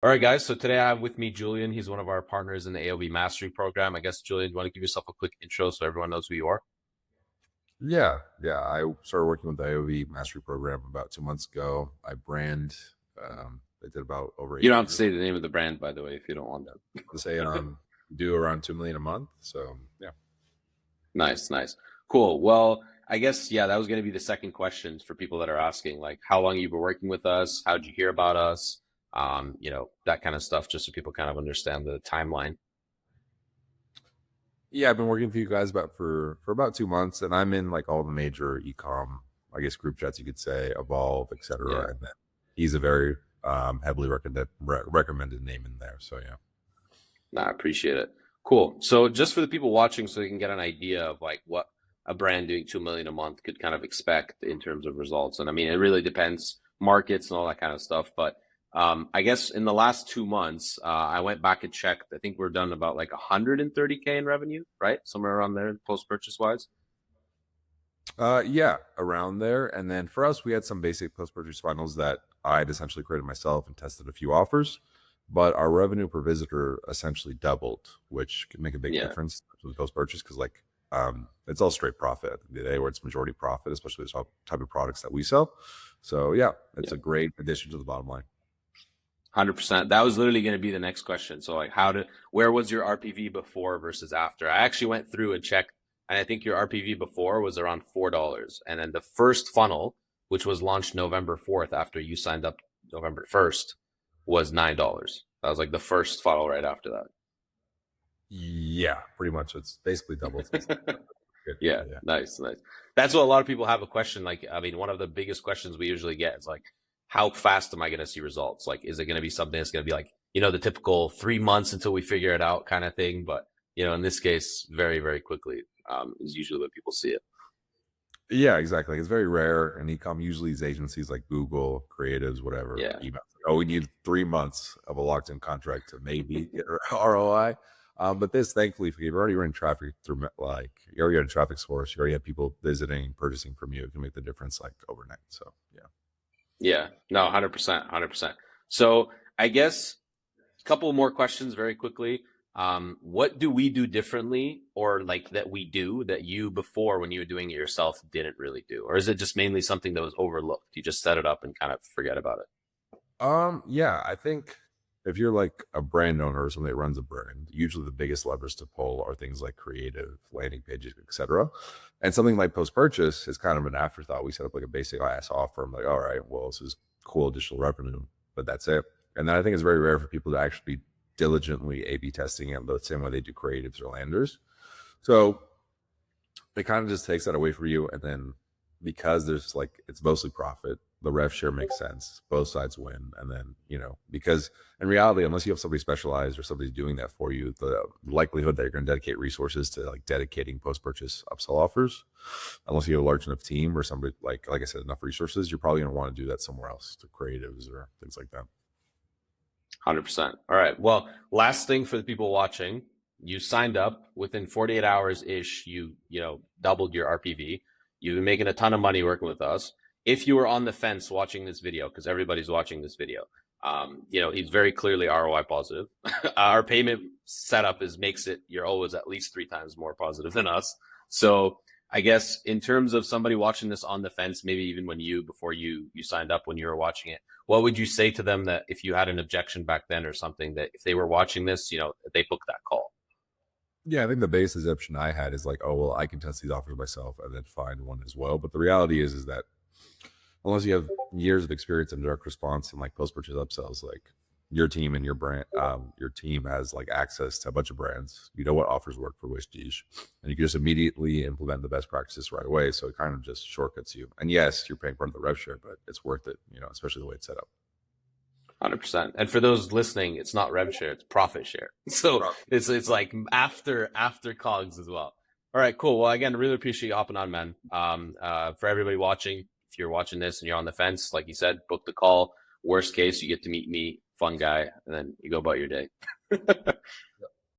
All right, guys. So today I have with me Julian. He's one of our partners in the AOV Mastery Program. I guess, Julian, you want to give yourself a quick intro so everyone knows who you are? Yeah. I started working with the IOV Mastery Program about 2 months ago. I brand. I did about over You eight don't have to years. say the name of the brand, by the way, if you don't want To say that. do around 2 million a month. So yeah. Nice, nice. Cool. Well, I guess, yeah, that was going to be the second question for people that are asking, like, how long you've been working with us? How'd you hear about us? That kind of stuff, just so people kind of understand the timeline. Yeah, I've been working with you guys for about 2 months, and I'm in like all the major ecom, I guess, group chats you could say, Evolve, Yeah. etc. And then he's a very heavily recommended name in there. So yeah. No, I appreciate it. Cool. So just for the people watching, so they can get an idea of like what a brand doing 2 million a month could kind of expect in terms of results. And I mean, it really depends markets and all that kind of stuff. But I guess in the last 2 months, I went back and checked. I think we're done about like 130K in revenue, right? Somewhere around there, post-purchase wise. Yeah, around there. And then for us, we had some basic post-purchase funnels that I'd essentially created myself and tested a few offers. But our revenue per visitor essentially doubled, which can make a big Yeah. difference with post-purchase because it's all straight profit at the end of the day, where it's majority profit, especially the type of products that we sell. So yeah, it's Yeah. a great addition to the bottom line. 100%. That was literally going to be the next question. So like where was your RPV before versus after? I actually went through and checked, and I think your RPV before was around $4. And then the first funnel, which was launched November 4th after you signed up November 1st, was $9. That was like the first funnel right after Yeah, pretty much. It's basically doubled since then. that. Good. Yeah, Yeah. nice, nice. That's what a lot of people have a question. Like, I mean, one of the biggest questions we usually get is like, how fast am I going to see results? Like, is it going to be something that's going to be like, the typical 3 months until we figure it out kind of thing? But, in this case, very, very quickly is usually what people see it. Yeah, exactly. It's very rare in ecom. Usually, these agencies like Google, creatives, whatever, Yeah. email. Oh, we need 3 months of a locked-in contract to maybe get ROI. But this, thankfully, if you're already running traffic through, like, you already got a traffic source, you already have people visiting, purchasing from you, it can make the difference like overnight. So yeah. Yeah. No, 100%, 100%. So I guess a couple more questions very quickly. What do we do differently or like that we do that you before when you were doing it yourself didn't really do? Or is it just mainly something that was overlooked? You just set it up and kind of forget about it. Yeah, I think if you're like a brand owner or somebody that runs a brand, usually the biggest levers to pull are things like creative, landing pages, etc. And something like post purchase is kind of an afterthought. We set up like a basic ass offer. I'm like, all right, well, this is cool additional revenue, but that's it. And then I think it's very rare for people to actually be diligently A/B testing it the same way they do creatives or landers. So it kind of just takes that away from you. And then because there's like it's mostly profit, the rev share makes sense. Both sides win. And then, because in reality, unless you have somebody specialized or somebody doing that for you, the likelihood that you're going to dedicate resources to like dedicating post-purchase upsell offers, unless you have a large enough team or somebody like I said, enough resources, you're probably going to want to do that somewhere else to creatives or things like that. 100%. All right. Well, last thing for the people watching, you signed up within 48 hours ish. You doubled your RPV. You've been making a ton of money working with us. If you were on the fence watching this video, because everybody's watching this video, he's very clearly ROI positive. Our payment setup makes it you're always at least 3 times more positive than us. So I guess in terms of somebody watching this on the fence, maybe even before you signed up when you were watching it, what would you say to them that if you had an objection back then or something that if they were watching this, they book that call? Yeah, I think the base assumption I had is like, oh well, I can test these offers myself and then find one as well. But the reality is that unless you have years of experience in direct response and like post purchase upsells, like your team and your brand, your team has like access to a bunch of brands. You know what offers work for which niche, and you can just immediately implement the best practices right away. So it kind of just shortcuts you. And yes, you're paying part of the rev share, but it's worth it. Especially the way it's set up. 100%. And for those listening, it's not rev share, it's profit share. So it's like after COGS as well. All right, cool. Well, again, really appreciate you hopping on, man. For everybody watching, if you're watching this and you're on the fence, like you said, book the call. Worst case, you get to meet me, fun guy, and then you go about your day.